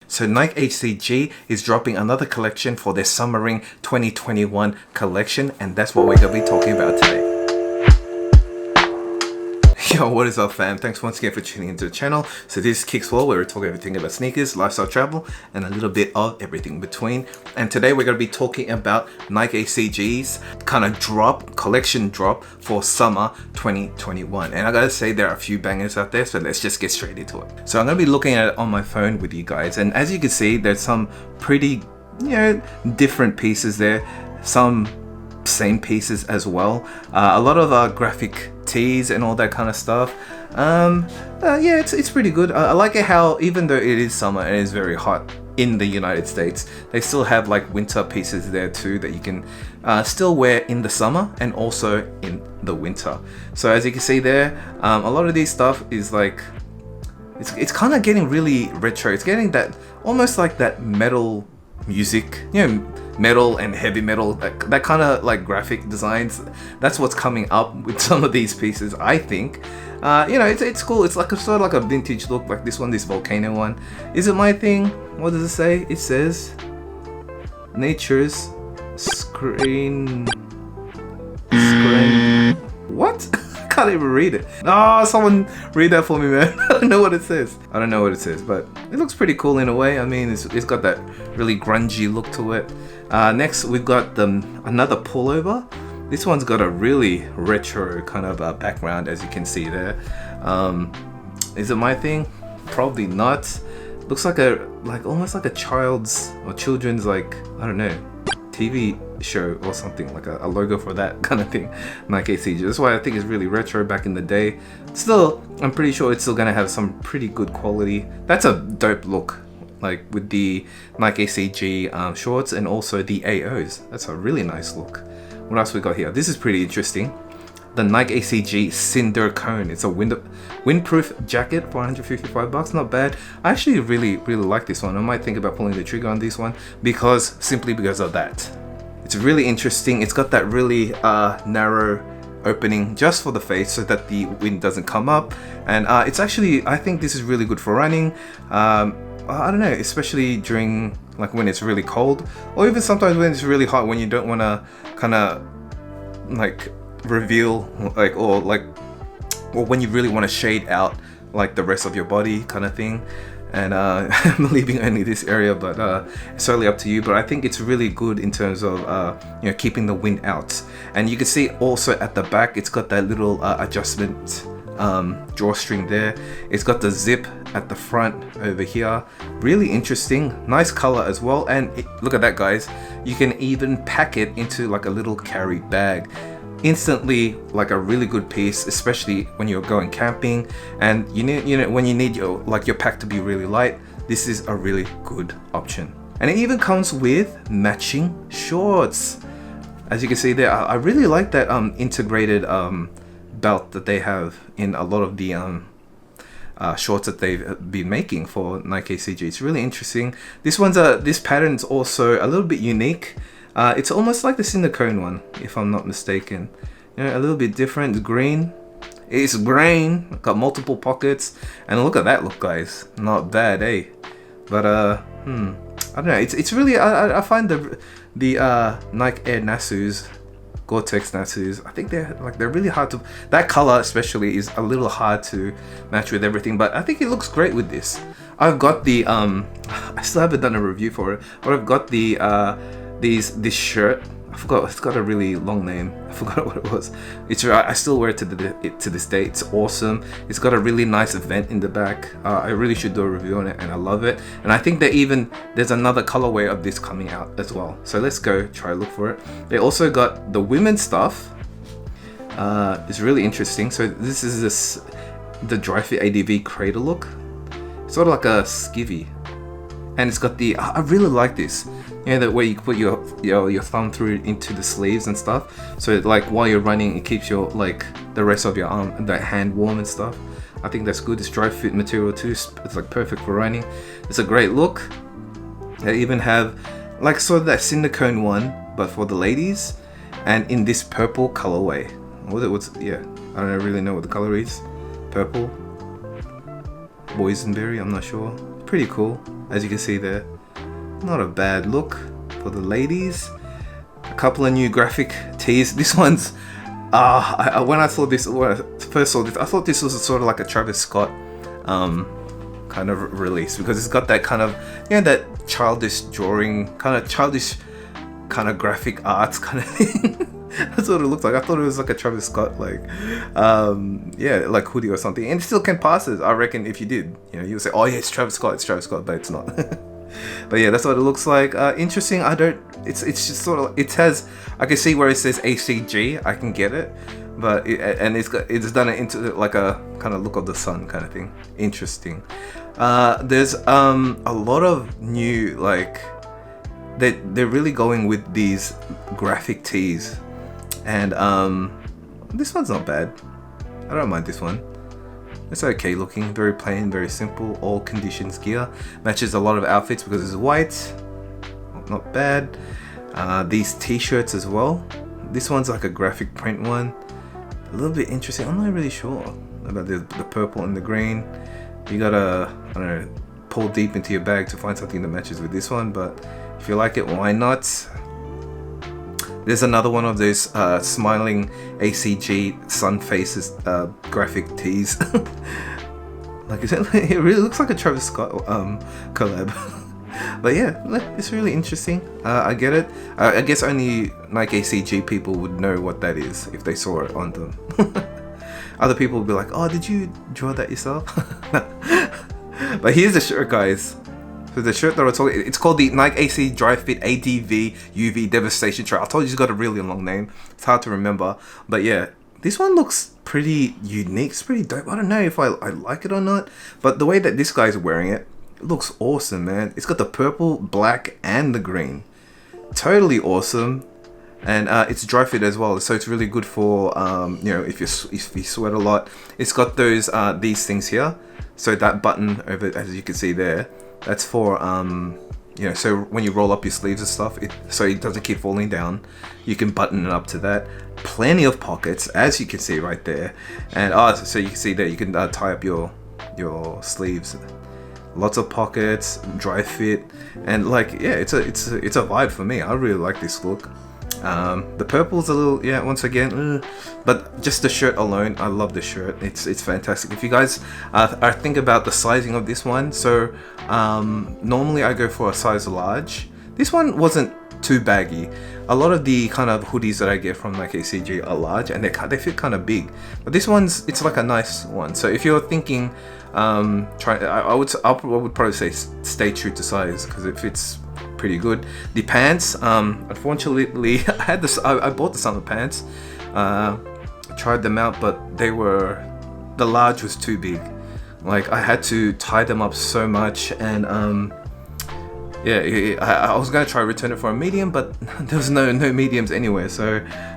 So Nike ACG is dropping another collection for their Summering 2021 collection, and that's what we're going to be talking about today. Yo, what is up fam? Thanks once again for tuning into the channel. So this is KIXPLORE, where we talk everything about sneakers, lifestyle, travel, and a little bit of everything in between. And today we're going to be talking about Nike ACG's kind of collection drop for summer 2021. And I gotta say, there are a few bangers out there, so let's just get straight into it. So I'm going to be looking at it on my phone with you guys, and as you can see, there's some pretty, different pieces there. Some same pieces as well. A lot of graphic tees and all that kind of stuff. Yeah, it's pretty good. I like it how even though it is summer and it is very hot in the United States, they still have like winter pieces there too that you can still wear in the summer and also in the winter. So as you can see there, a lot of these stuff is like it's kind of getting really retro. It's getting that almost like that metal music, metal and heavy metal, that kind of like graphic designs. That's what's coming up with some of these pieces, I think. It's cool. It's like sort of like a vintage look, like this volcano one. Is it my thing? What does it say? It says nature's screen. What? I can't even read it. Oh, someone read that for me, man. I don't know what it says. But it looks pretty cool in a way. I mean, it's got that really grungy look to it. Next, we've got another pullover. This one's got a really retro kind of background, as you can see there. Is it my thing? Probably not. Looks like almost like a children's like, I don't know, TV show or something, like a logo for that kind of thing. Nike ACG. That's why I think it's really retro back in the day. Still, I'm pretty sure it's still gonna have some pretty good quality. That's a dope look, like with the Nike ACG shorts and also the AOs. That's a really nice look. What else we got here? This is pretty interesting. The Nike ACG Cinder Cone. It's a windproof jacket for 155 bucks. Not bad. I actually really like this one. I might think about pulling the trigger on this one simply because of that. It's really interesting. It's got that really narrow opening just for the face so that the wind doesn't come up, and it's actually, I think this is really good for running. I don't know, especially during like when it's really cold, or even sometimes when it's really hot, when you don't want to kind of like reveal or when you really want to shade out like the rest of your body kind of thing. And I'm leaving only this area, but it's totally up to you. But I think it's really good in terms of keeping the wind out. And you can see also at the back, it's got that little adjustment drawstring there. It's got the zip at the front over here. Really interesting, nice color as well. And look at that, guys. You can even pack it into like a little carry bag. Instantly, like a really good piece, especially when you're going camping and when you need your pack to be really light. This is a really good option, and it even comes with matching shorts. As you can see there, I really like that integrated belt that they have in a lot of the shorts that they've been making for Nike ACG. It's really interesting. This pattern's also a little bit unique. It's almost like the Cinder Cone one, if I'm not mistaken. A little bit different. It's green. It's green. Got multiple pockets, and look at that look, guys. Not bad, eh? But I don't know. It's really I find the Nike Air Nasus, Gore-Tex Nasus, I think they're really hard to. That color especially is a little hard to match with everything, but I think it looks great with this. I've got the I still haven't done a review for it, but I've got the this shirt. I forgot, it's got a really long name. I forgot what it was. I still wear it to this day. It's awesome. It's got a really nice vent in the back. I really should do a review on it, and I love it. And I think there's another colorway of this coming out as well. So let's go try look for it. They also got the women's stuff. It's really interesting. So this is the Dry Fit ADV Crater look. It's sort of like a skivvy, and it's got I really like this. That way you put your thumb through into the sleeves and stuff. So like while you're running, it keeps your the rest of your arm, the hand warm and stuff. I think that's good. It's dry fit material too. It's like perfect for running. It's a great look. They even have like sort of that Cinder Cone one, but for the ladies, and in this purple colorway. I don't really know what the color is. Purple, boysenberry. I'm not sure. pretty cool, as you can see there. Not a bad look for the ladies. A couple of new graphic tees. This one's when I saw this, when I first saw this, I thought this was sort of like a Travis Scott kind of release, because it's got that kind of, you know, that childish drawing, kind of childish kind of graphic arts kind of thing. That's what it looked like. I thought it was like a Travis Scott, like yeah, like hoodie or something, and it still can pass it. I reckon if you did, you know, you would say, oh yeah, it's Travis Scott, but it's not. But yeah, that's what it looks like. Interesting. It's just sort of, it has, I can see where it says ACG, I can get it, but it's done it into like a kind of look of the sun kind of thing. Interesting. There's a lot of new, like, they're really going with these graphic tees, and this one's not bad. I don't mind this one. It's okay looking, very plain, very simple, all conditions gear. Matches a lot of outfits because it's white. Not bad. These t-shirts as well. This one's like a graphic print one. A little bit interesting. I'm not really sure about the purple and the green. You gotta, I don't know, pull deep into your bag to find something that matches with this one, but if you like it, why not? There's another one of those smiling ACG sun faces graphic tees. Like it really looks like a Travis Scott collab. But yeah, it's really interesting. I get it. I guess only Nike ACG people would know what that is if they saw it on them. Other people would be like, oh, did you draw that yourself? But here's the shirt, guys. So the shirt that I told you, it's called the Nike AC Dry Fit ADV UV Devastation Trail. I told you it's got a really long name. It's hard to remember. But yeah, this one looks pretty unique. It's pretty dope. I don't know if I like it or not. But the way that this guy's wearing it, it looks awesome, man. It's got the purple, black, and the green. Totally awesome. And it's dry fit as well, so it's really good for you know, if you sweat a lot. It's got those these things here. So that button over, as you can see there, that's for you know, so when you roll up your sleeves and stuff, so it doesn't keep falling down, you can button it up to that. Plenty of pockets, as you can see right there, and so you can see there you can tie up your sleeves. Lots of pockets, dry fit, and like, yeah, it's a vibe for me. I really like this look. The purple's a little, yeah, once again, but just the shirt alone, I love the shirt. It's fantastic. If you guys I think about the sizing of this one, so normally I go for a size large. This one wasn't too baggy. A lot of the kind of hoodies that I get from like ACG are large, and they fit kind of big, but this one's, it's like a nice one. So if you're thinking I would probably say stay true to size, because it fits pretty good. The pants, unfortunately, I bought the summer pants, tried them out, but the large was too big. Like, I had to tie them up so much, and yeah, I was gonna try return it for a medium, but there was no mediums anywhere, so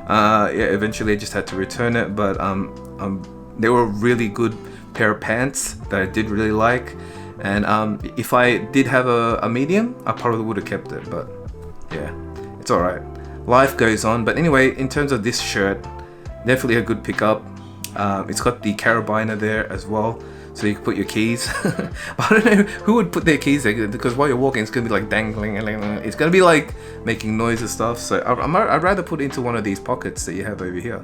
yeah, eventually I just had to return it. But they were a really good pair of pants that I did really like, and if I did have a medium, I probably would have kept it, but yeah, it's alright. Life goes on. But anyway, in terms of this shirt, definitely a good pickup. It's got the carabiner there as well, so you can put your keys. I don't know who would put their keys there, because while you're walking, it's gonna be like dangling, it's gonna be like making noise and stuff. So I'd rather put it into one of these pockets that you have over here.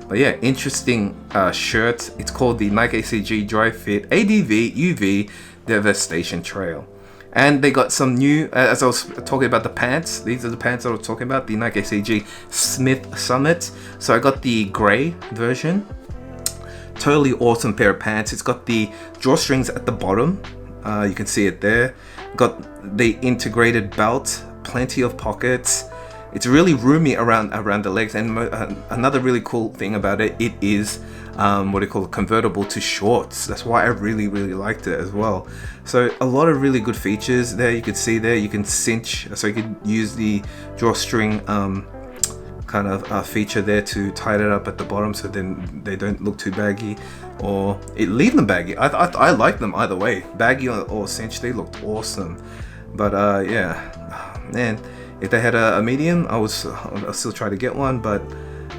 But yeah, interesting shirt. It's called the Nike ACG Dry Fit ADV UV Devastation Trail. And they got some new, as I was talking about the pants, these are the pants I was talking about, the Nike ACG Smith Summit. So I got the grey version. Totally awesome pair of pants. It's got the drawstrings at the bottom. You can see it there. Got the integrated belt, plenty of pockets. It's really roomy around the legs, and another really cool thing about it, it is what do you call it, convertible to shorts. That's why I really liked it as well. So a lot of really good features there. You can see there, you can cinch, so you can use the drawstring kind of feature there to tie it up at the bottom, so then they don't look too baggy, or leave them baggy. I like them either way, baggy or cinch. They looked awesome. But yeah, man, if they had a medium, I'll still try to get one. But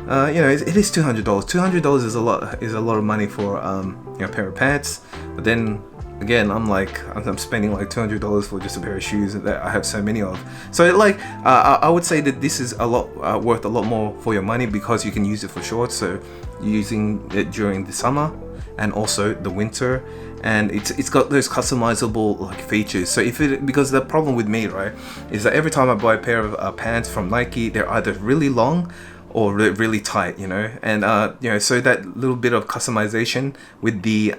you know, it is $200. $200 is a lot of money for you know, a pair of pants. But then again, I'm spending like $200 for just a pair of shoes that I have so many of. So like I would say that this is a lot worth a lot more for your money, because you can use it for shorts. So using it during the summer and also the winter, and it's got those customizable like features. So because the problem with me, right, is that every time I buy a pair of pants from Nike, they're either really long or really tight, you know, and you know, so that little bit of customization with the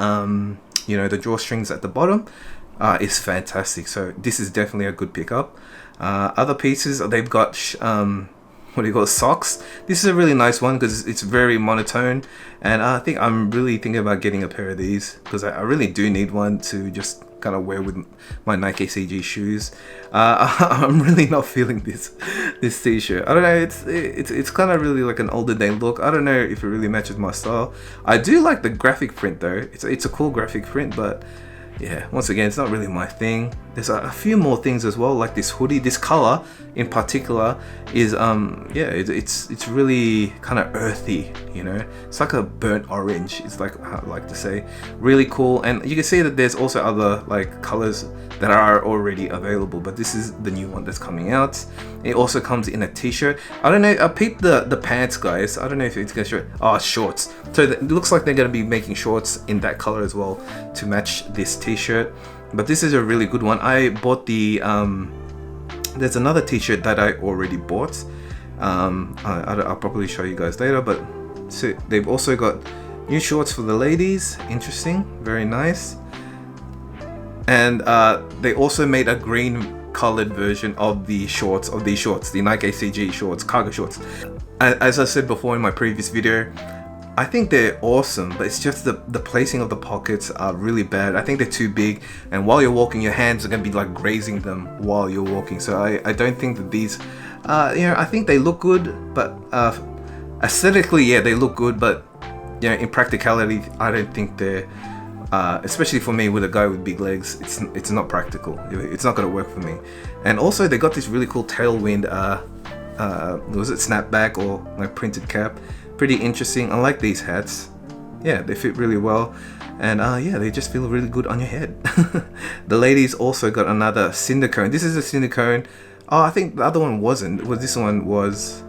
you know, the drawstrings at the bottom is fantastic. So this is definitely a good pickup. Other pieces, they've got what do you call it, socks. This is a really nice one because it's very monotone, and I think I'm really thinking about getting a pair of these, because I really do need one to just kind of wear with my Nike ACG shoes. I'm really not feeling this t-shirt. I don't know, it's kind of really like an older day look. I don't know if it really matches my style. I do like the graphic print though. It's a cool graphic print, but yeah, once again, it's not really my thing. There's a few more things as well, like this hoodie. This color in particular is yeah, it's really kind of earthy, you know. It's like a burnt orange. It's like, I like to say, really cool. And you can see that there's also other like colors that are already available, but this is the new one that's coming out. It also comes in a t-shirt. I don't know, I peeped the pants, guys. I don't know if it's gonna show. Oh, shorts. So it looks like they're gonna be making shorts in that color as well to match this t-shirt. But this is a really good one. I bought the there's another t-shirt that I already bought. I'll probably show you guys later, but so they've also got new shorts for the ladies. Interesting, very nice. And they also made a green colored version of the shorts, the Nike ACG shorts, cargo shorts. As I said before in my previous video, I think they're awesome, but it's just the placing of the pockets are really bad. I think they're too big, and while you're walking, your hands are gonna be like grazing them while you're walking. So I don't think that these, you know, I think they look good, but aesthetically, yeah, they look good, but you know, in practicality, I don't think they're, especially for me with a guy with big legs, it's not practical. It's not gonna work for me. And also, they got this really cool Tailwind, was it snapback or like printed cap? Pretty interesting. I like these hats. Yeah, they fit really well, and yeah, they just feel really good on your head. The ladies also got another cinder cone. This is a cinder cone. Oh, I think the other one wasn't. This one was.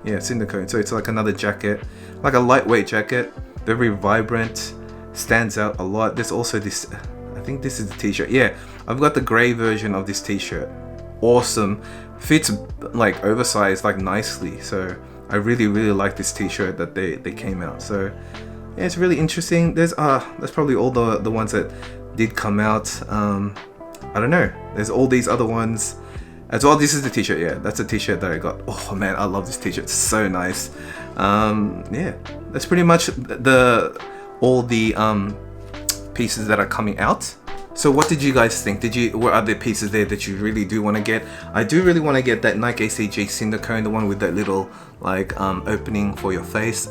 Yeah, cinder cone. So it's like another jacket, like a lightweight jacket, very vibrant, stands out a lot. There's also this. I think this is the t-shirt. Yeah, I've got the gray version of this t-shirt. Awesome. Fits like oversized like nicely, so I really like this t-shirt that they came out. So yeah, it's really interesting. That's probably all the ones that did come out. I don't know, there's all these other ones as well. This is the t-shirt. Yeah, that's a t-shirt that I got. Oh man, I love this t-shirt. It's so nice. Yeah, that's pretty much all the pieces that are coming out. So what did you guys think? What are the pieces there that you really do want to get? I do really want to get that Nike ACG cinder cone, the one with that little like opening for your face.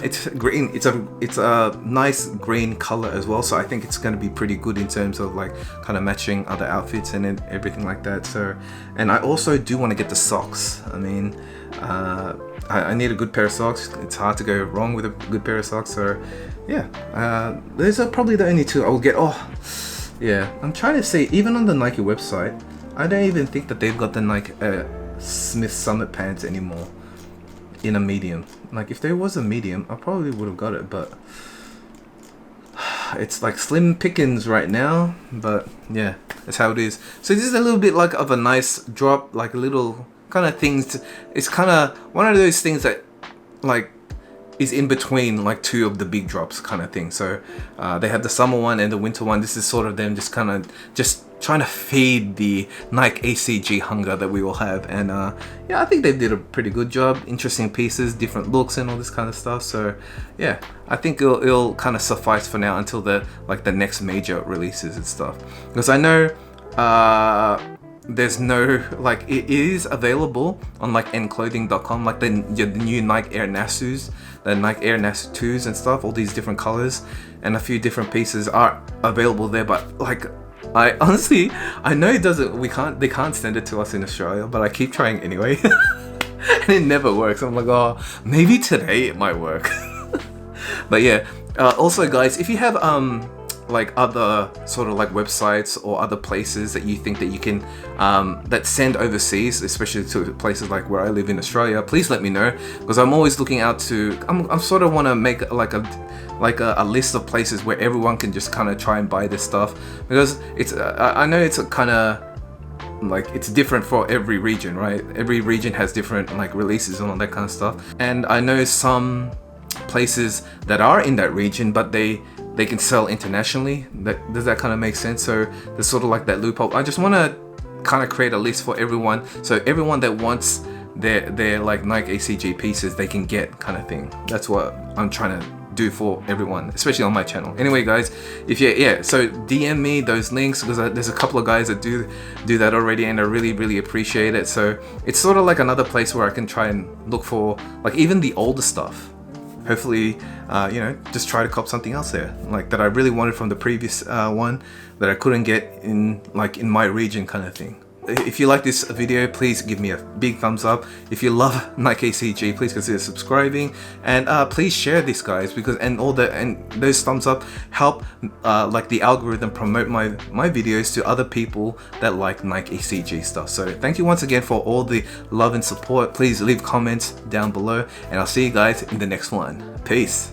It's green. It's a nice green color as well. So I think it's going to be pretty good in terms of like kind of matching other outfits and everything like that. So, and I also do want to get the socks. I mean, I need a good pair of socks. It's hard to go wrong with a good pair of socks. So yeah, those are probably the only two I will get. Oh yeah, I'm trying to see, even on the Nike website, I don't even think that they've got the Nike Smith Summit pants anymore in a medium. Like if there was a medium, I probably would have got it, but it's like slim pickings right now. But yeah, that's how it is. So this is a little bit like of a nice drop, like a little kind of things. It's kind of one of those things that like is in between like two of the big drops kind of thing. So they have the summer one and the winter one. This is sort of them just kind of just trying to feed the Nike ACG hunger that we all have. And yeah, I think they did a pretty good job. Interesting pieces, different looks and all this kind of stuff. So yeah, I think it'll kind of suffice for now until the next major releases and stuff. Because I know there's no, like, it is available on like nclothing.com, like the new Nike Air Nasus, the Nike Air Nas 2s and stuff, all these different colors and a few different pieces are available there. But like, I honestly, I know it doesn't, they can't send it to us in Australia, but I keep trying anyway. And it never works. I'm like, oh, maybe today it might work. But yeah, Also guys, if you have like other sort of like websites or other places that you think that you can that send overseas, especially to places like where I live in Australia, please let me know, because I'm always looking out to, I'm sort of want to make like a list of places where everyone can just kind of try and buy this stuff, because it's I know it's a kind of like it's different for every region, right? Every region has different like releases and all that kind of stuff, and I know some places that are in that region but they can sell internationally. Does that kind of make sense? So there's sort of like that loophole. I just want to kind of create a list for everyone, so everyone that wants their like Nike ACG pieces, they can get, kind of thing. That's what I'm trying to do for everyone, especially on my channel. Anyway guys, if you so DM me those links, because there's a couple of guys that do that already, and I really appreciate it. So it's sort of like another place where I can try and look for like even the older stuff. Hopefully, you know, just try to cop something else there, like that I really wanted from the previous one that I couldn't get in my region, kind of thing. If you like this video, please give me a big thumbs up. If you love Nike ACG, please consider subscribing, and please share this, guys, because those thumbs up help like the algorithm promote my videos to other people that like Nike ACG stuff. So thank you once again for all the love and support. Please leave comments down below, and I'll see you guys in the next one. Peace.